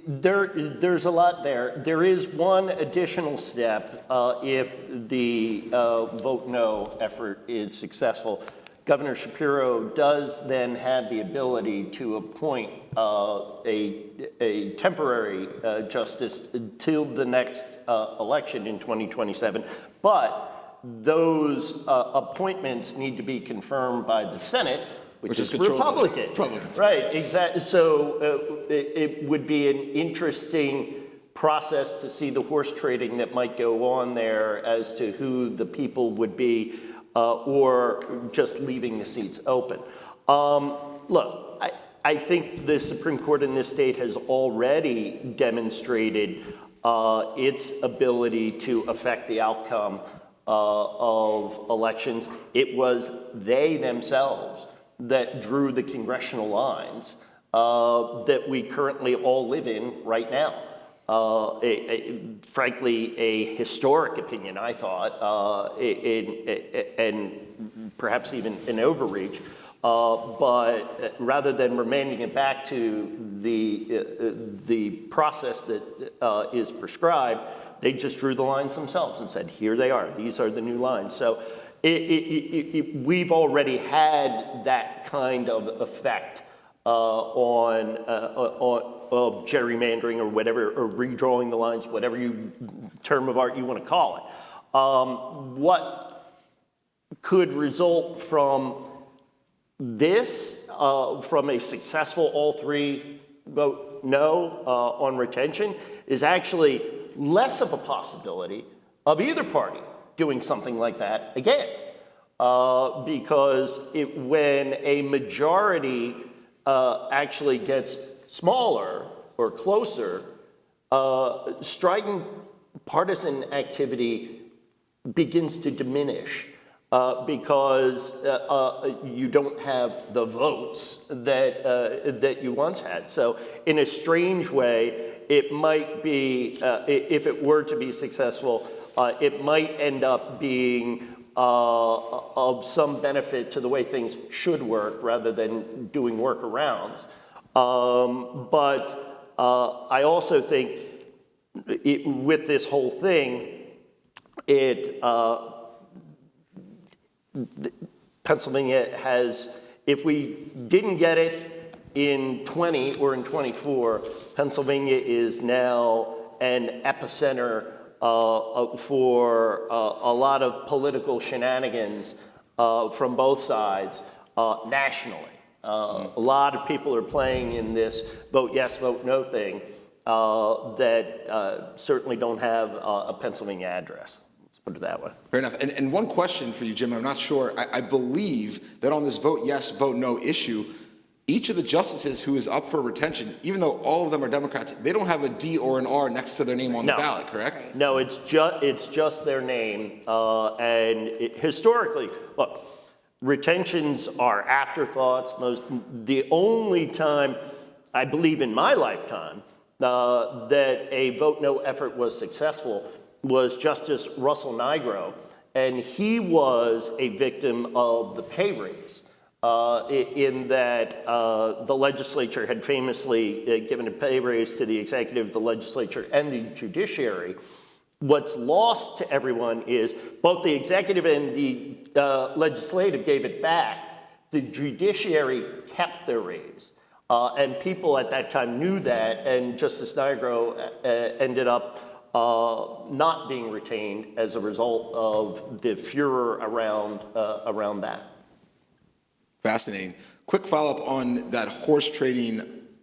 There's a lot there. There is one additional step if the vote no effort is successful. Governor Shapiro does then have the ability to appoint a temporary justice till the next election in 2027, but those appointments need to be confirmed by the Senate, which is Republican. Right, exactly. So it would be an interesting process to see the horse trading that might go on there as to who the people would be, or just leaving the seats open. Look, I think the Supreme Court in this state has already demonstrated its ability to affect the outcome of elections. It was they themselves that drew the congressional lines that we currently all live in right now. Frankly, a historic opinion, I thought, and perhaps even an overreach. But rather than remanding it back to the process that is prescribed, they just drew the lines themselves and said, here they are. These are the new lines. So we've already had that kind of effect on gerrymandering or whatever, or redrawing the lines, whatever term of art you want to call it. What could result from this, from a successful all 3 vote no on retention, is actually less of a possibility of either party doing something like that again. Because when a majority actually gets smaller or closer, strident partisan activity begins to diminish because you don't have the votes that you once had. So in a strange way, it might be, if it were to be successful, it might end up being of some benefit to the way things should work rather than doing workarounds. But I also think with this whole thing, Pennsylvania has, if we didn't get it in 20 or in 24, Pennsylvania is now an epicenter for a lot of political shenanigans from both sides nationally. A lot of people are playing in this vote yes, vote no thing that certainly don't have a Pennsylvania address. Let's put it that way. Fair enough. And one question for you, Jim. I'm not sure. I believe that on this vote yes, vote no issue, each of the justices who is up for retention, even though all of them are Democrats, they don't have a D or an R next to their name on the ballot, correct? No, it's just their name. Historically, look, retentions are afterthoughts. The only time, I believe in my lifetime, that a vote no effort was successful was Justice Russell Nigro, and he was a victim of the pay raise. In that the legislature had famously given a pay raise to the executive, the legislature, and the judiciary. What's lost to everyone is both the executive and the legislative gave it back. The judiciary kept their raise. And people at that time knew that, and Justice Nigro ended up not being retained as a result of the furor around that. Fascinating. Quick follow-up on that horse trading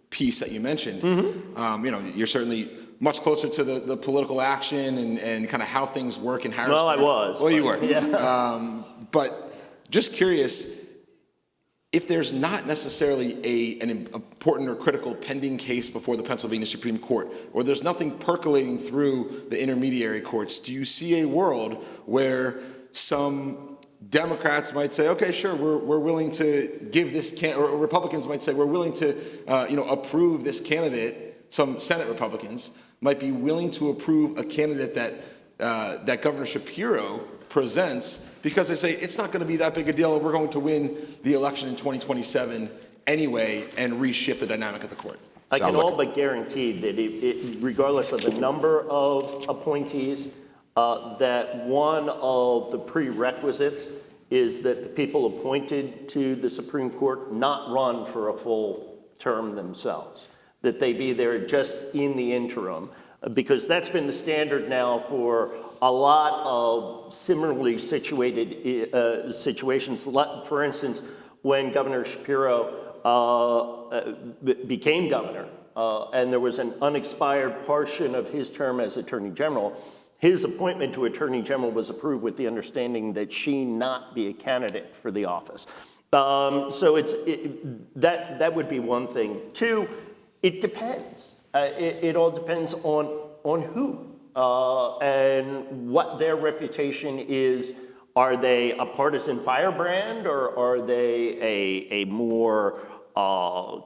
piece that you mentioned. You're certainly much closer to the political action and kind of how things work in Harrisburg. Well, I was. Well, you were. Yeah. But just curious, if there's not necessarily an important or critical pending case before the Pennsylvania Supreme Court, or there's nothing percolating through the intermediary courts, do you see a world where some Democrats might say, okay, sure, we're willing to give this or Republicans might say we're willing to approve this candidate? Some Senate Republicans might be willing to approve a candidate that Governor Shapiro presents because they say it's not going to be that big a deal. We're going to win the election in 2027 anyway and reshift the dynamic of the court. I can all but guarantee that regardless of the number of appointees, that one of the prerequisites is that the people appointed to the Supreme Court not run for a full term themselves, that they be there just in the interim, because that's been the standard now for a lot of similarly situated situations. For instance, when Governor Shapiro became governor, and there was an unexpired portion of his term as Attorney General, his appointment to Attorney General was approved with the understanding that she not be a candidate for the office. So that would be one thing. Two, it depends. It all depends on who and what their reputation is. Are they a partisan firebrand, or are they a more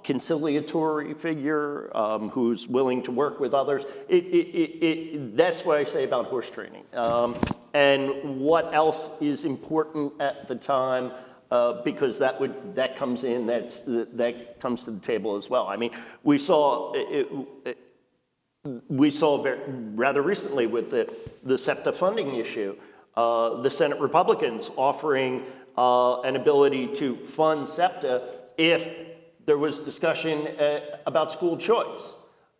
conciliatory figure who's willing to work with others? That's what I say about horse training. And what else is important at the time, because that comes to the table as well. I mean, we saw rather recently with the SEPTA funding issue, the Senate Republicans offering an ability to fund SEPTA if there was discussion about school choice,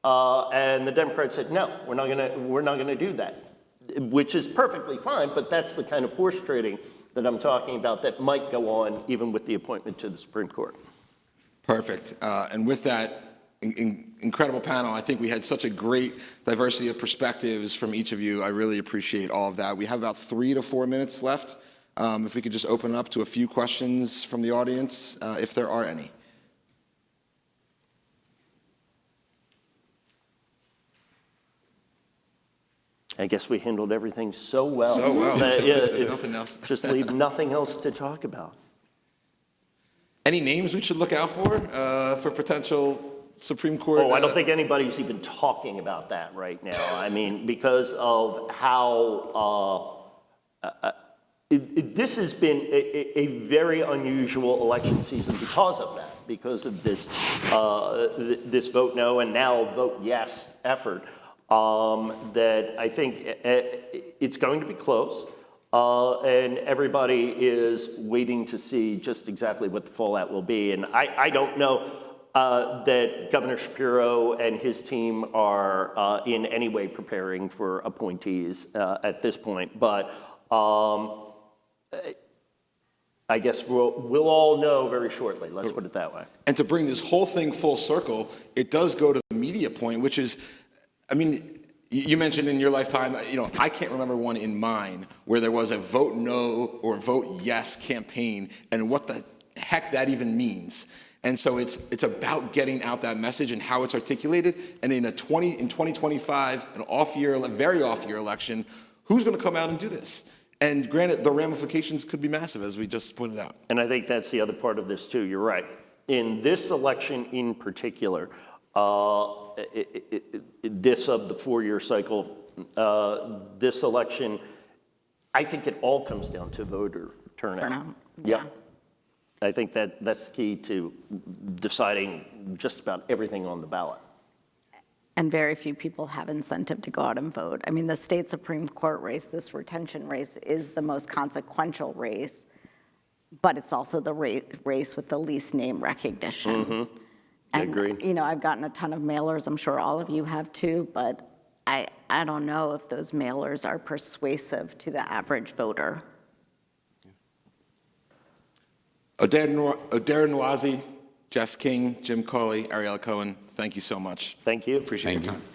and the Democrats said, no, we're not gonna do that, which is perfectly fine, but that's the kind of horse trading that I'm talking about that might go on even with the appointment to the Supreme Court. Perfect. And with that incredible panel, I think we had such a great diversity of perspectives from each of you. I really appreciate all of that. We have about 3 to 4 minutes left. If we could just open up to a few questions from the audience, if there are any. I guess we handled everything so well. So well. That, Nothing else. Just leave nothing else to talk about. Any names we should look out for potential Supreme Court? Oh, I don't think anybody's even talking about that right now. I mean, because of how this has been a very unusual election season because of that, because of this this vote no and now vote yes effort. That I think it's going to be close, and everybody is waiting to see just exactly what the fallout will be. And I don't know that Governor Shapiro and his team are in any way preparing for appointees at this point, but I guess we'll all know very shortly. Let's put it that way. And to bring this whole thing full circle, it does go to the media point, which is, I mean, you mentioned in your lifetime, I can't remember one in mine where there was a vote no or vote yes campaign, and what the heck that even means. And so it's about getting out that message and how it's articulated. And in 2025, a very off-year election, who's going to come out and do this? And granted, the ramifications could be massive, as we just pointed out. And I think that's the other part of this too. You're right. In this election in particular, this of the 4-year cycle, this election, I think it all comes down to voter turnout. Yeah. I think that's the key to deciding just about everything on the ballot. And very few people have incentive to go out and vote. I mean, the state Supreme Court race, this retention race, is the most consequential race, but it's also the race with the least name recognition. Mm-hmm. And, Agreed. I've gotten a ton of mailers. I'm sure all of you have too, but I don't know if those mailers are persuasive to the average voter. Oderah Nwaeze, Jess King, Jim Cawley, Ariella Cohen, thank you so much. Thank you. Appreciate Thank your you. time.